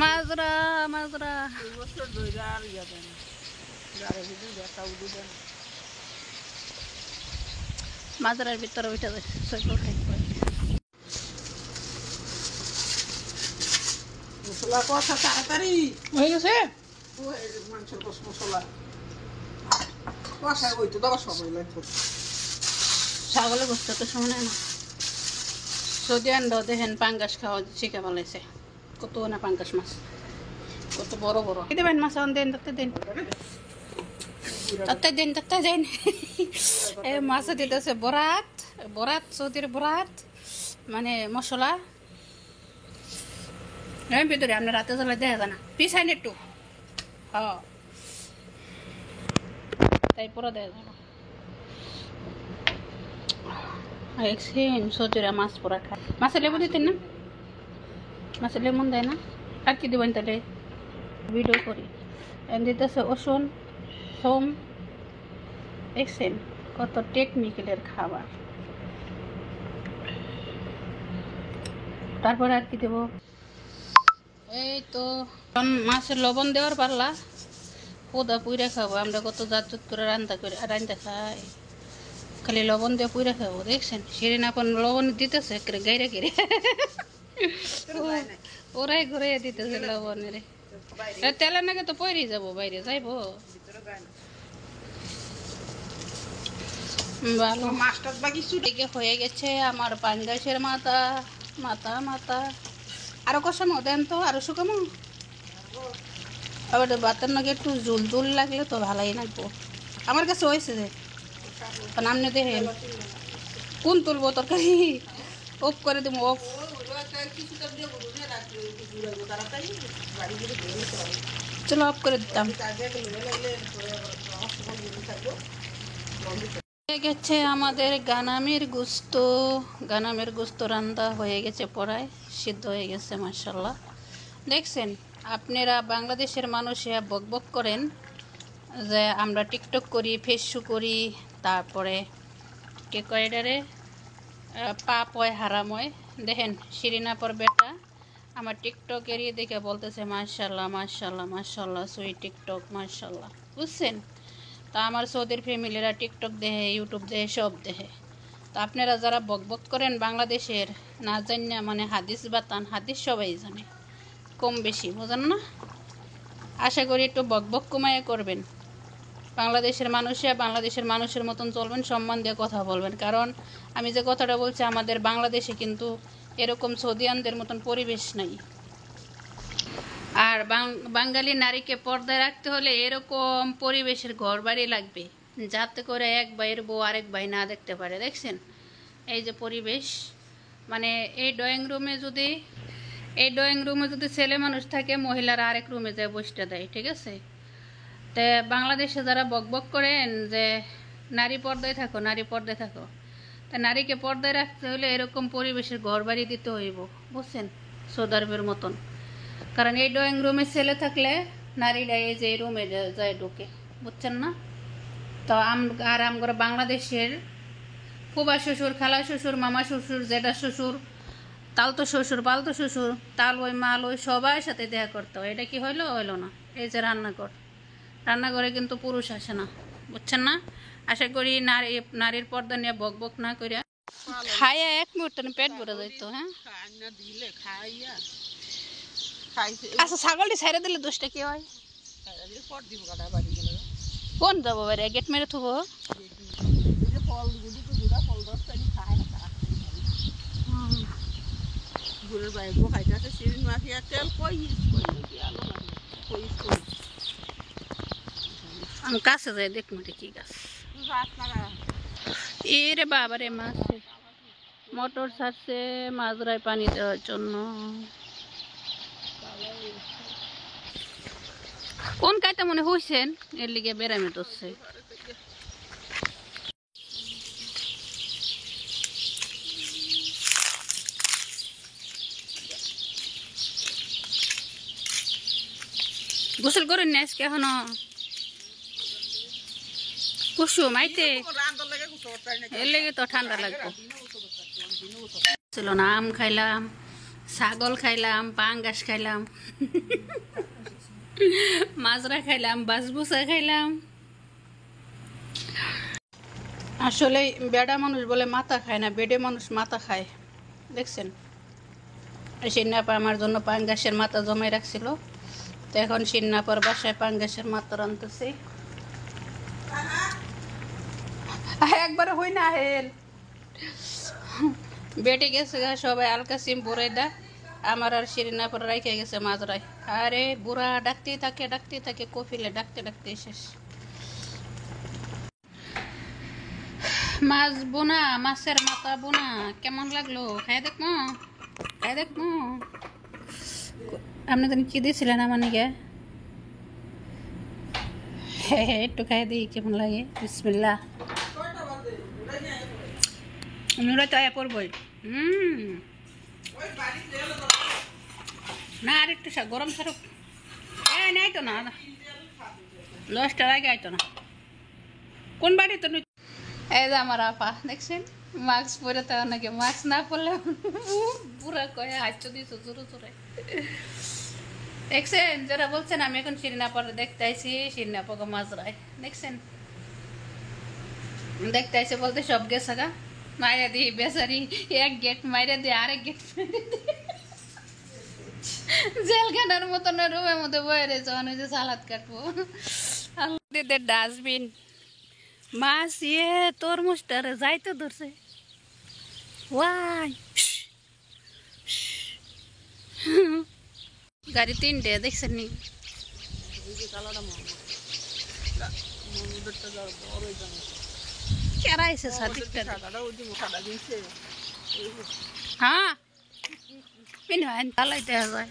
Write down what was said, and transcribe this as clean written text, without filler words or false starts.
মাজরা মাজরা মাজরার ভিতরে উঠে মশলা কষা তাড়াতাড়ি হয়ে গেছে। মাংসের মশলা কষা ওই তো দাবার সময় লাগবে। ছাগলের গোস্ত তো সময় নেয় না। সৌদি আন্ডাও দেখেন পাঙ্গাস খাওয়া শিখে ফেলাইছে। কত না পাঙ্গাস মাছ, কত বড় বড়। দেবেন মাছ দেন, তাতে দেন, তাতে দেন, তাতে দেন। এই মাছ দিতেছে বরাত, বরাত সৌদির বরাত মানে মশলা। ভিতরে আপনার রাতে জ্বালা দেখা যায় না, পিছাইন একটু। হ্যাঁ তাই পুরো দেখা যাবে। সৌদিরা মাছ পোড়া খায়। মাছের লেবু দিতেন না? মাছের লেমন দেয় না? আর কি দেবেন তাহলে? ভিডিও করি দিতেছে রসুন, সোম। দেখছেন কত টেকনিক্যালের খাবার। তারপরে আর কি দেব? এই তো মাছের লবণ দেওয়ার পারলা পোদা পুইরা খাবো আমরা। কত জাত করে রান্না খাই, খালি লবণ দিয়ে পুইরা খাবো। দেখছেন সেদিন আপন লবণ দিতেছে গাইরে গিরে, ওরাই ঘুরে দিতেছে লবণের। তেলের নাকি তো পয়রে যাবো, বাইরে যাইবো ভালো। মাছটা বাকি হয়ে গেছে আমার পাঙ্গাসের মাথা। মাথা মাথা আরো কষামো দেন তো, আরো শুকামো। আবার বাতের নাকি একটু জুল জুল লাগলে তো ভালোই লাগবো। আমার কাছে হয়েছে যে নামনে দেখেন কোন তুলবো তরকারি। অফ করে দেবো, অফ। চলো অফ করে দিতাম। হয়ে গেছে আমাদের গানামের গোস্ত। গানামের গোস্ত রান্না হয়ে গেছে, পড়ায় সিদ্ধ হয়ে গেছে মাশাআল্লাহ। দেখছেন আপনারা বাংলাদেশের মানুষ বক বক করেন যে আমরা টিকটক করি, ফেসবুক করি, তারপরে কে কয়ডারে পাপ হয় হারাম হয়। দেখেন শিরিনাপর বেটা আমার টিকটকেরই দেখে বলতেছে মাশাআল্লাহ মাশাআল্লাহ মাশাআল্লাহ, সুই টিকটক মাশাআল্লাহ। বুঝছেন? তা আমার সৌদির ফ্যামিলিরা টিকটক দেখে, ইউটিউব দেখে, সব দেখে। তো আপনারা যারা বক বক করেন বাংলাদেশের না জানিয়া, মানে হাদিস বাতান, হাদিস সবাই জানে কম বেশি, বোঝেন না? আশা করি একটু বক বক কমায় করবেন। বাংলাদেশের বাংলাদেশের মানুষের মতন চলবেন, সম্মান দিয়ে কথা বলবেন। কারণ আমি যে কথাটা বলছি, আমাদের বাংলাদেশে কিন্তু এরকম সৌদিয়ানদের মতন পরিবেশ নাই। আর বাঙালি নারীকে পর্দায় রাখতে হলে এরকম পরিবেশের ঘর বাড়ি লাগবে, যাতে করে এক ভাইয়ের বউ আরেক ভাই না দেখতে পারে। দেখছেন এই যে পরিবেশ, মানে এই ড্রয়িং রুমে যদি ছেলে মানুষ থাকে, মহিলারা আরেক রুমে যায় বসতে দেয়। ঠিক আছে? তো বাংলাদেশে যারা বক বক করেন যে নারী পর্দায় থাকো, নারী পর্দায় থাকো, তা নারীকে পর্দায় রাখতে হলে এরকম পরিবেশের ঘর বাড়ি দিতে হইব, বুঝছেন? সৌদি আরবের মতন। কারণ এই ড্রয়িং রুমে ছেলে থাকলে নারীরা এই যে রুমে যায় ঢুকে, বুঝছেন না? তো আমরা বাংলাদেশের ফুবা শ্বশুর, খালা শ্বশুর, মামা শ্বশুর, জেঠা শ্বশুর, তালতো শ্বশুর, পালতো শ্বশুর, তাল ওই মাল ওই সবার সাথে দেখা করতে হয়। এটা কি হইলো না? এই যে রান্নাঘরে কিন্তু পুরুষ আসে না, বুঝছেন না? আশা করি নারীর পর্দা নিয়ে বক বক না করিয়া খাইয়া এক মুহূর্তে পেট ভরে যাইতো। হ্যাঁ আচ্ছা, ছাগলটি ছেড়ে দিলে দোষটা কি হয়? কোন যাবো বাইরে? গেট মেরে থবো? আমি কাছে যাই দেখবো কি গাছ। এরে বাবারে, মাছ মোটর ছাড়ছে মাজরায় পানি দেওয়ার জন্য। কোন কাইটা মনে হইছেন এর লিগে বেড়ামে ধরছে। গোসল করেন না আজকে এখনো? কুসুম আইতে এর লেগে তো ঠান্ডা লাগবে। ছিল না, আম খাইলাম, ছাগল খাইলাম, পাঙ্গাস খাইলাম, মাজরা খাইলাম, বাসবুসা খাইলাম। আসলে বেডা মানুষ বলে মাথা খায় না, বেডে মানুষ মাথা খায়। দেখছেন, সিন্নাপা আমার জন্য পাঙ্গাসের মাথা জমাই রাখছিল, তো এখন সিন্নাপার বাসায় পাঙ্গাসের মাথা রাঁধতেছি। একবার হই না হেল বেটে গেছে সবাই আলকাসিম বুড়াইডা, আমার আর সিন্নাপার রাইখে গেছে মাজরায়। আরে বুড়া ডাকতেই থাকে কফিলে ডাকতে শেষ। মাছ বোনা, মাছের মাথা বোনা কেমন লাগলো? খাই দেখবো। আপনি তো কি দিয়েছিলেন আমার নিকে? হ্যাঁ, একটু খাই দিই কেমন লাগে। বিসমিল্লাহ। নুরা তো আয়া পড়বই। না আর একটু গরম ছাড়ুক। নেই তো না, 10টার আগে আইতো না। কোন বাড়ি তো? এই যে আমার আপা, দেখছেন মাস্ক পরে তো নাকি, মাস্ক না পরলে পুরা কয়ে হাঁচো দিয়েছো জোরে জোরে। দেখছেন, যারা বলছেন আমি এখন সিন্নাপাড়ে দেখতে আইছি, সিন্নাপাকে মাজরায় দেখছেন দেখতে আইসে বলতে সব গেছে গা। মাইরা দিই বেচারি, এক গেট মাইরা দিয়ে আরেক গেট জেলখানার মতন রুমের মধ্যে বয়ে রয়েছে, অনেক যে সালাদ কাটবো। ডাস্টবিন মাছ তরমুজটারে যাইতে ধরছে। ওয়াই গাড়ি 3টে দেখছেন নি? কেরাইছে সাদিকটা। হ্যাঁ, চালাইতে হয়।